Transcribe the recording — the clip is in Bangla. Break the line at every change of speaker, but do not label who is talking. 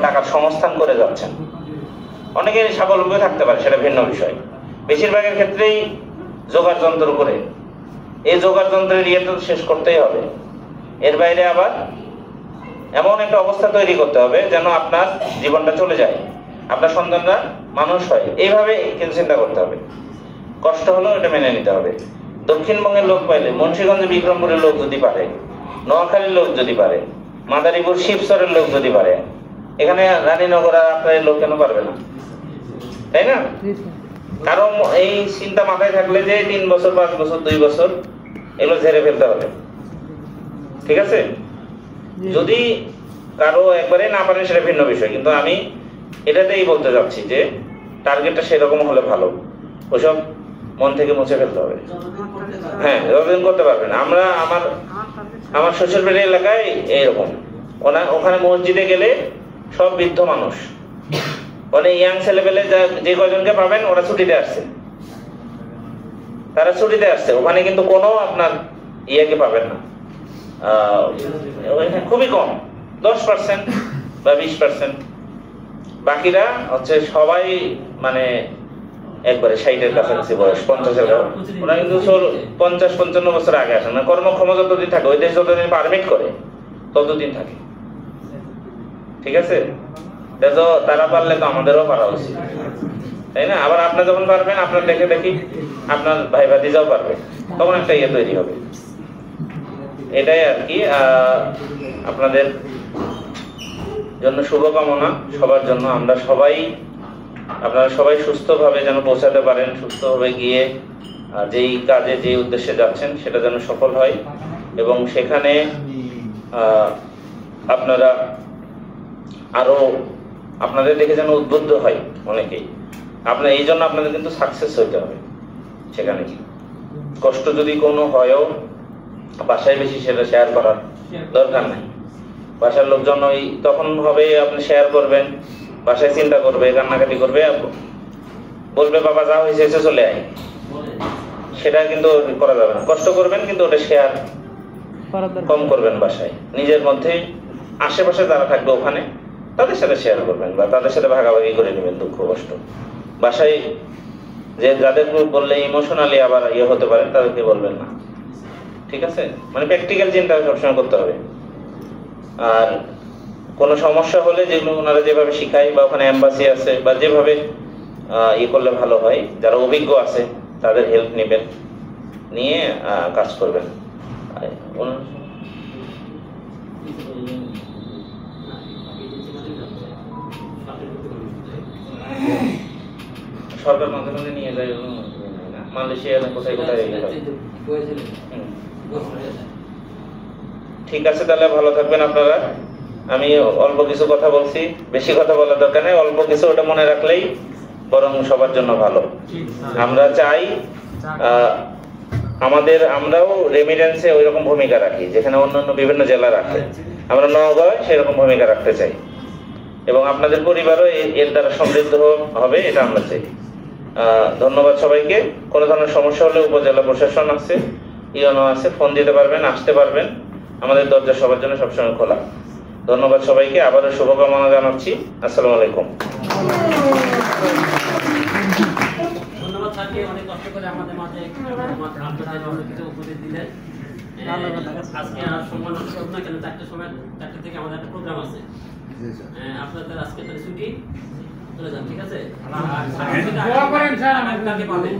টাকার সংস্থান করে যাচ্ছেন। অনেকের স্বাবলম্বী থাকতে পারে, সেটা ভিন্ন বিষয়। বেশিরভাগের ক্ষেত্রেই জোগাড় যন্ত্র করে, এই জোগাড় যন্ত্রের ইয়ে তো শেষ করতেই হবে। এর বাইরে আবার এমন একটা অবস্থা তৈরি করতে হবে যেন আপনার জীবনটা চলে যায়, আপনার সন্তানরা মানুষ হয়, এইভাবে কিন্তু চিন্তা করতে হবে। কষ্ট হলেও এটা মেনে নিতে হবে। দক্ষিণবঙ্গের লোক পাইলে, মুন্সিগঞ্জ বিক্রমপুরের লোক যদি পারে, নোয়াখালীর লোক যদি পারে, মাদারীপুর শিবচরের লোক যদি পারে, এখানে রানীনগর আর আপনার লোক কেন পারবে না? তাই না? কারণ এই চিন্তা মাথায় থাকলে যে 3 বছর 5 বছর 2 বছর এগুলো ঝেড়ে ফেলতে হবে। ঠিক আছে? যদি কারো একবারে না পারেন সেটা ভিন্ন বিষয়, কিন্তু আমি এটাতেই বলতে যাচ্ছি যে টার্গেটটা সেরকম হলে ভালো। ওসব মন থেকে মুছে ফেলতে হবে। হ্যাঁ, যতদিন করতে পারবেন। আমার শ্বশুরবাড়ির এলাকায় এইরকম, ওখানে মসজিদে গেলে সব বৃদ্ধ মানুষ, মানে ইয়াং ছেলেপেলে যে কয়জনকে পাবেন ওরা ছুটিতে আসছে, তারা ছুটিতে আসছে। ওখানে কিন্তু কোনো আপনার ইয়াকে পাবেন না, খুবই কম, 10% বা 20%। বাকিরা হচ্ছে সবাই মানে একবারে 60-এর কাছাকাছি বয়স, 50-এর কাছাকাছি। ওরা কিন্তু 50-55 বছর আগে আসে না। কর্মক্ষম যতদিন থাকে, ওই দেশ যতদিন পারমিট করে ততদিন থাকে। ঠিক আছে? তো তারা পারলে তো আমাদেরও পারা উচিত, তাই না? আবার আপনি যখন পারবেন, আপনার দেখে দেখি আপনার ভাই ভাতিজাও পারবে, তখন একটা ইয়ে তৈরি হবে। এটাই আর কি। আপনাদের জন্য শুভকামনা, সবার জন্য। আপনারা সবাই সুস্থভাবে যেন পৌঁছাতে পারেন, সুস্থভাবে গিয়ে যেই কাজে যে উদ্দেশ্যে যাচ্ছেন সেটা যেন সফল হয়, এবং সেখানে আপনারা আরো আপনাদের দেখে যেন উদ্বুদ্ধ হয় অনেকেই। এই জন্য আপনাদের কিন্তু সাকসেস হইতে হবে সেখানে। কি কষ্ট যদি কোনো হয়ও বাসায় বেশি সেটা শেয়ার করার দরকার নাই। বাসার লোকজন তখন হবে আপনি শেয়ার করবেন, বাসায় চিন্তা করবে, কান্নাকাটি করবে, বলবে বাবা যা হয়েছে এসে চলে আয়। সেটা কিন্তু করা যাবে না। কষ্ট করবেন কিন্তু ওটা শেয়ার কম করবেন বাসায়। নিজের মধ্যে আশেপাশে যারা থাকবে ওখানে তাদের সাথে শেয়ার করবেন বা তাদের সাথে ভাগাভাগি করে নেবেন দুঃখ কষ্ট। বাসায় যাদের বললে ইমোশনালি আবার ইয়ে হতে পারেন তাদেরকে বলবেন না। ঠিক আছে? মানে প্র্যাকটিক্যাল চিন্তা সবসময় করতে হবে। আর কোনো সমস্যা হলে যেগুলো ওনারা যেভাবে শিখায়, বা ওখানে এম্বাসি আছে, বা যেভাবে করলে ভালো হয়, যারা অভিজ্ঞ আছে তাদের হেল্প নেবেন, নিয়ে কাজ করবেন। সরকার মাঝে মাঝে নিয়ে যায়, মালয়েশিয়া কোথায় কোথায়। ঠিক আছে, তাহলে ভালো থাকবেন আপনারা। আমি অল্প কিছু কথা বলছি, বেশি কথা বলার দরকার নেই। অল্প কিছু, ওটা মনে রাখলেই বরং সবার জন্য ভালো। আমরা চাই আমরাও রেমিটেন্সে ওই রকম ভূমিকা রাখি যেখানে অন্যান্য বিভিন্ন জেলা রাখে। আমরা নওগাঁয় সেরকম ভূমিকা রাখতে চাই, এবং আপনাদের পরিবারও এর দ্বারা সমৃদ্ধ হবে, এটা আমরা চাই। ধন্যবাদ সবাইকে। কোনো ধরনের সমস্যা হলে উপজেলা প্রশাসন আছে, ইউনো আছে, ফোন দিতে পারবেন, আসতে পারবেন। আমাদের দরজা সবার জন্য সবসময় খোলা। ধন্যবাদ সবাইকে, আবারও শুভকামনা জানাচ্ছি। আসসালামু আলাইকুম।
ধন্যবাদ স্যারকে, অনেক কষ্ট করে আমাদের মাঝে কিছু উপদেশ দিলেন। আজকে আর সময় নষ্ট করব না, কেন 4টা থেকে আমাদের একটা প্রোগ্রাম আছে। আপনাদের আজকে তাহলে ছুটি, চলে যান। ঠিক আছে? দোয়া করেন স্যার, আমাদের কাছে পাবেন।